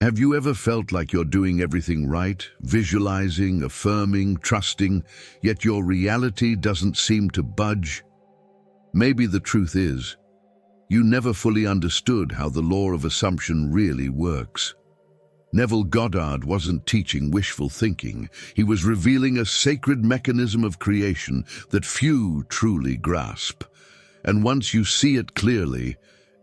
Have you ever felt like you're doing everything right, visualizing, affirming, trusting, yet your reality doesn't seem to budge? Maybe the truth is, you never fully understood how the law of assumption really works. Neville Goddard wasn't teaching wishful thinking. He was revealing a sacred mechanism of creation that few truly grasp. And once you see it clearly,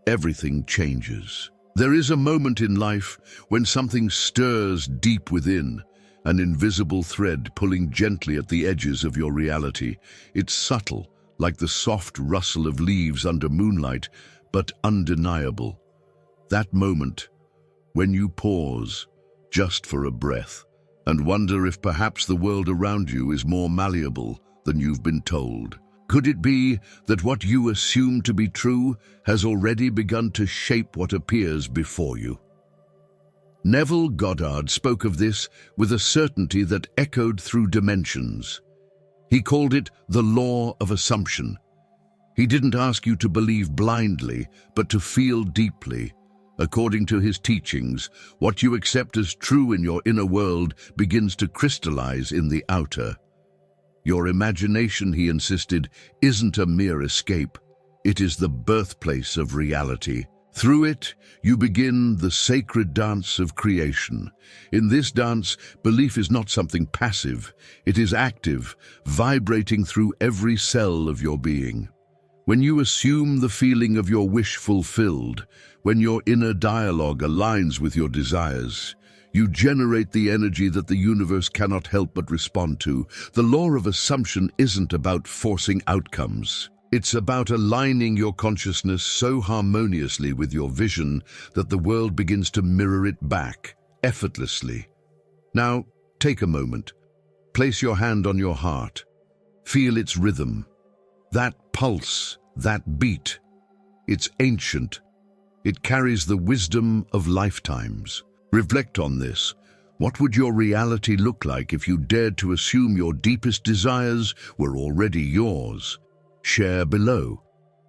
everything changes. There is a moment in life when something stirs deep within, an invisible thread pulling gently at the edges of your reality. It's subtle, like the soft rustle of leaves under moonlight, but undeniable. That moment, when you pause, just for a breath, and wonder if perhaps the world around you is more malleable than you've been told. Could it be that what you assume to be true has already begun to shape what appears before you? Neville Goddard spoke of this with a certainty that echoed through dimensions. He called it the law of assumption. He didn't ask you to believe blindly, but to feel deeply. According to his teachings, what you accept as true in your inner world begins to crystallize in the outer. Your imagination, he insisted, isn't a mere escape. It is the birthplace of reality. Through it, you begin the sacred dance of creation. In this dance, belief is not something passive. It is active, vibrating through every cell of your being. When you assume the feeling of your wish fulfilled, when your inner dialogue aligns with your desires, you generate the energy that the universe cannot help but respond to. The law of assumption isn't about forcing outcomes. It's about aligning your consciousness so harmoniously with your vision that the world begins to mirror it back, effortlessly. Now, take a moment. Place your hand on your heart. Feel its rhythm. That pulse, that beat. It's ancient. It carries the wisdom of lifetimes. Reflect on this. What would your reality look like if you dared to assume your deepest desires were already yours? Share below.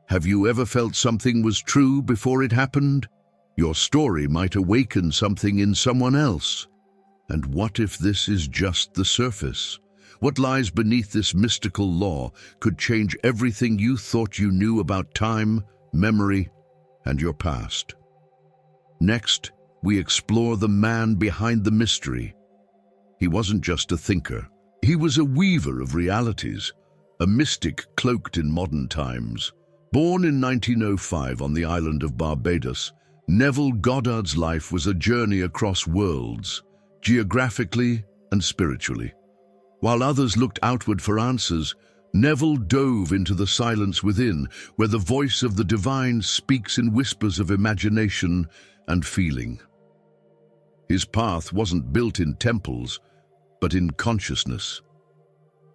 Have you ever felt something was true before it happened? Your story might awaken something in someone else. And what if this is just the surface? What lies beneath this mystical law could change everything you thought you knew about time, memory, and your past? Next, we explore the man behind the mystery. He wasn't just a thinker. He was a weaver of realities, a mystic cloaked in modern times. Born in 1905 on the island of Barbados, Neville Goddard's life was a journey across worlds, geographically and spiritually. While others looked outward for answers, Neville dove into the silence within, where the voice of the divine speaks in whispers of imagination and feeling. His path wasn't built in temples, but in consciousness.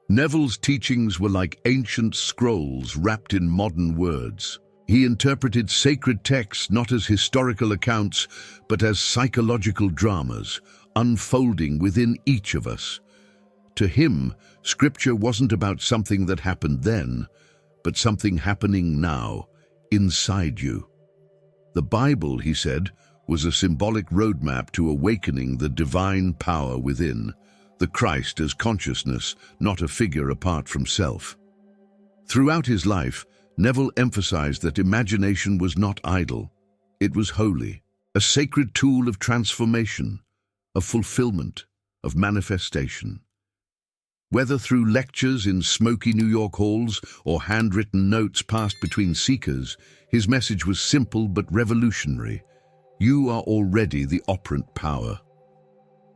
Neville's teachings were like ancient scrolls wrapped in modern words. He interpreted sacred texts not as historical accounts, but as psychological dramas, unfolding within each of us. To him, Scripture wasn't about something that happened then, but something happening now, inside you. The Bible, he said, was a symbolic roadmap to awakening the divine power within, the Christ as consciousness, not a figure apart from self. Throughout his life, Neville emphasized that imagination was not idle. It was holy, a sacred tool of transformation, of fulfillment, of manifestation. Whether through lectures in smoky New York halls or handwritten notes passed between seekers, his message was simple but revolutionary. You are already the operant power.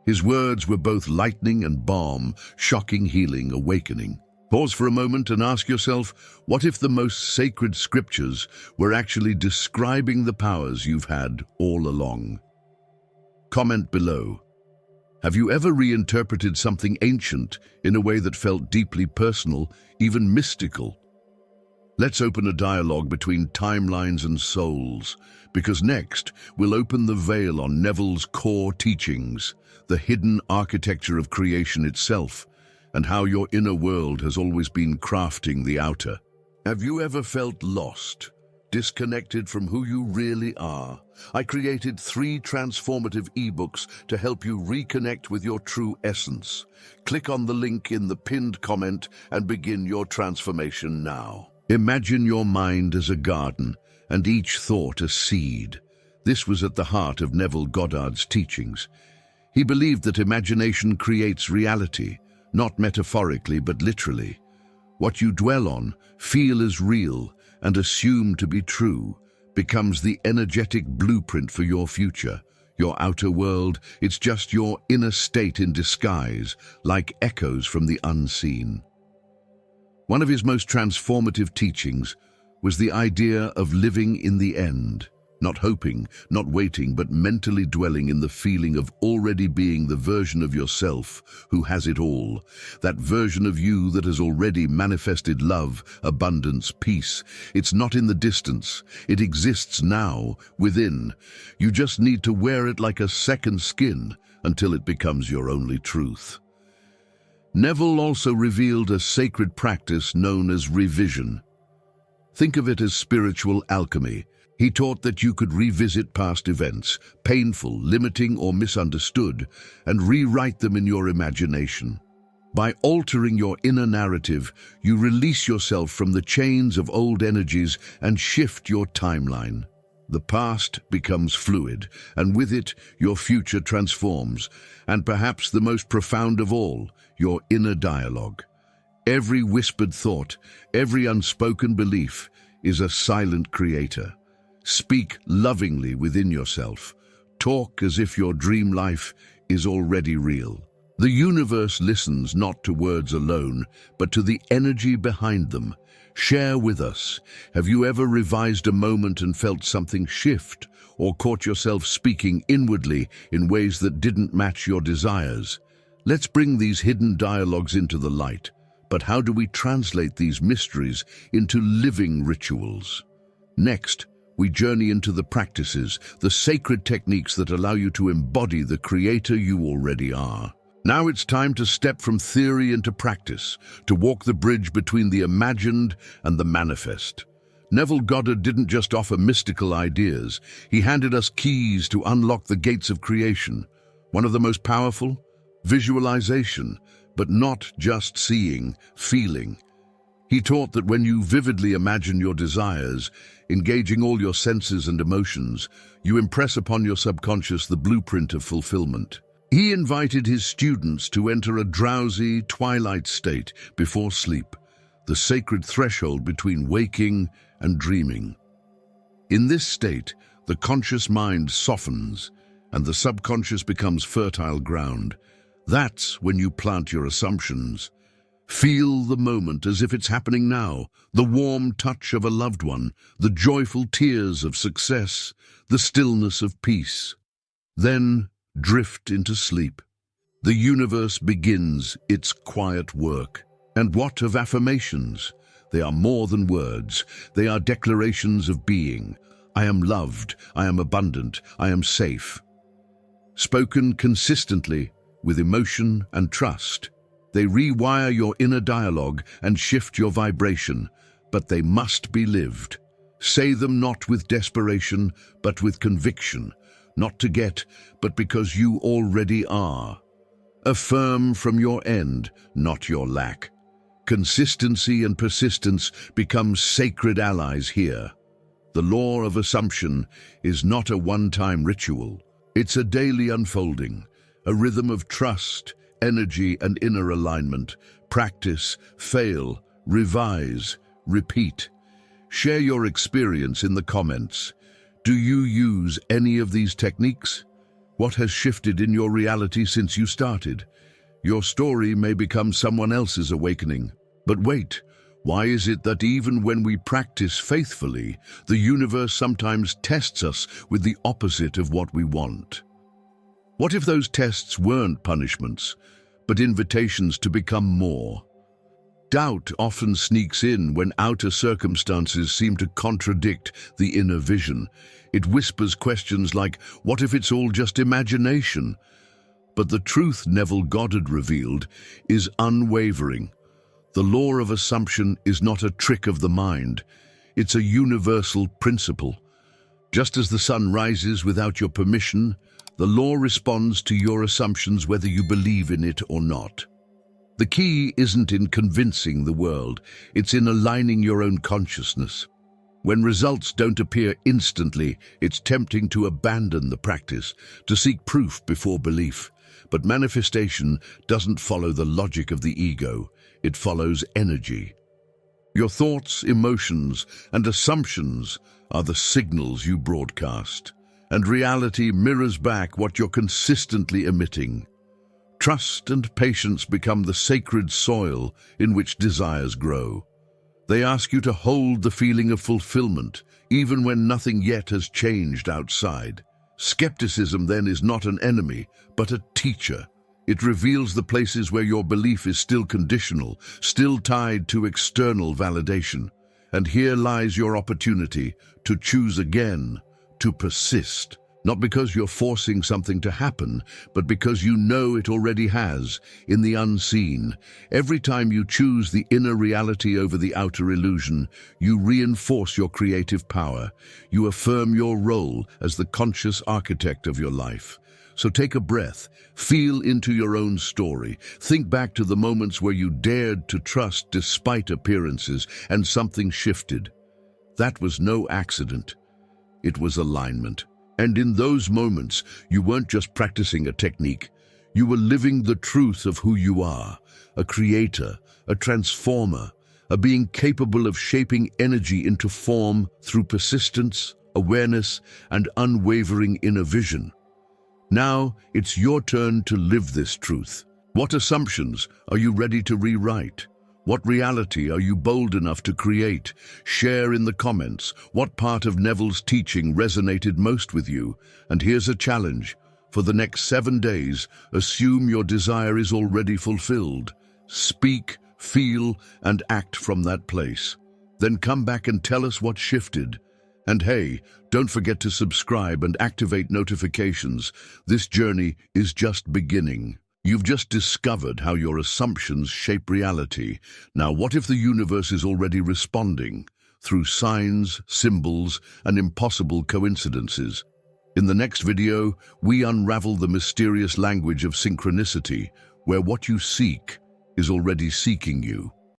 His words were both lightning and balm, shocking, healing, awakening. Pause for a moment and ask yourself, what if the most sacred scriptures were actually describing the powers you've had all along? Comment below. Have you ever reinterpreted something ancient in a way that felt deeply personal, even mystical? Let's open a dialogue between timelines and souls, because next we'll open the veil on Neville's core teachings, the hidden architecture of creation itself, and how your inner world has always been crafting the outer. Have you ever felt lost, disconnected from who you really are. I created 3 transformative ebooks to help you reconnect with your true essence. Click on the link in the pinned comment and begin your transformation now. Imagine your mind as a garden and each thought a seed. This was at the heart of Neville Goddard's teachings. He believed that imagination creates reality, not metaphorically but literally. What you dwell on, feel as real, and assume to be true, becomes the energetic blueprint for your future. Your outer world, it's just your inner state in disguise, like echoes from the unseen. One of his most transformative teachings was the idea of living in the end. Not hoping, not waiting, but mentally dwelling in the feeling of already being the version of yourself who has it all. That version of you that has already manifested love, abundance, peace. It's not in the distance. It exists now, within. You just need to wear it like a second skin until it becomes your only truth. Neville also revealed a sacred practice known as revision. Think of it as spiritual alchemy. He taught that you could revisit past events, painful, limiting, or misunderstood, and rewrite them in your imagination. By altering your inner narrative, you release yourself from the chains of old energies and shift your timeline. The past becomes fluid, and with it, your future transforms, and perhaps the most profound of all, your inner dialogue. Every whispered thought, every unspoken belief is a silent creator. Speak lovingly within yourself. Talk as if your dream life is already real. The universe listens not to words alone, but to the energy behind them. Share with us. Have you ever revised a moment and felt something shift, or caught yourself speaking inwardly in ways that didn't match your desires? Let's bring these hidden dialogues into the light. But how do we translate these mysteries into living rituals? Next, we journey into the practices, the sacred techniques that allow you to embody the creator you already are. Now it's time to step from theory into practice, to walk the bridge between the imagined and the manifest. Neville Goddard didn't just offer mystical ideas, he handed us keys to unlock the gates of creation. One of the most powerful? Visualization, but not just seeing, feeling. He taught that when you vividly imagine your desires, engaging all your senses and emotions, you impress upon your subconscious the blueprint of fulfillment. He invited his students to enter a drowsy, twilight state before sleep, the sacred threshold between waking and dreaming. In this state, the conscious mind softens, and the subconscious becomes fertile ground. That's when you plant your assumptions. Feel the moment as if it's happening now, the warm touch of a loved one, the joyful tears of success, the stillness of peace. Then drift into sleep. The universe begins its quiet work. And what of affirmations? They are more than words. They are declarations of being. I am loved, I am abundant, I am safe. Spoken consistently, with emotion and trust. They rewire your inner dialogue and shift your vibration, but they must be lived. Say them not with desperation, but with conviction, not to get, but because you already are. Affirm from your end, not your lack. Consistency and persistence become sacred allies here. The law of assumption is not a one-time ritual. It's a daily unfolding, a rhythm of trust, energy, and inner alignment. Practice, fail, revise, repeat. Share your experience in the comments. Do you use any of these techniques? What has shifted in your reality since you started? Your story may become someone else's awakening. But wait, why is it that even when we practice faithfully, the universe sometimes tests us with the opposite of what we want? What if those tests weren't punishments, but invitations to become more? Doubt often sneaks in when outer circumstances seem to contradict the inner vision. It whispers questions like, what if it's all just imagination? But the truth Neville Goddard revealed is unwavering. The law of assumption is not a trick of the mind. It's a universal principle. Just as the sun rises without your permission, the law responds to your assumptions whether you believe in it or not. The key isn't in convincing the world, it's in aligning your own consciousness. When results don't appear instantly, it's tempting to abandon the practice, to seek proof before belief. But manifestation doesn't follow the logic of the ego, it follows energy. Your thoughts, emotions, and assumptions are the signals you broadcast, and reality mirrors back what you're consistently emitting. Trust and patience become the sacred soil in which desires grow. They ask you to hold the feeling of fulfillment, even when nothing yet has changed outside. Skepticism then is not an enemy, but a teacher. It reveals the places where your belief is still conditional, still tied to external validation. And here lies your opportunity to choose again, to persist. Not because you're forcing something to happen, but because you know it already has, in the unseen. Every time you choose the inner reality over the outer illusion, you reinforce your creative power. You affirm your role as the conscious architect of your life. So take a breath, feel into your own story, think back to the moments where you dared to trust despite appearances and something shifted. That was no accident. It was alignment. And in those moments, you weren't just practicing a technique. You were living the truth of who you are, a creator, a transformer, a being capable of shaping energy into form through persistence, awareness, and unwavering inner vision. Now, it's your turn to live this truth. What assumptions are you ready to rewrite? What reality are you bold enough to create? Share in the comments what part of Neville's teaching resonated most with you. And here's a challenge. For the next 7 days, assume your desire is already fulfilled. Speak, feel, and act from that place. Then come back and tell us what shifted. And hey, don't forget to subscribe and activate notifications. This journey is just beginning. You've just discovered how your assumptions shape reality. Now, what if the universe is already responding through signs, symbols, and impossible coincidences? In the next video, we unravel the mysterious language of synchronicity, where what you seek is already seeking you.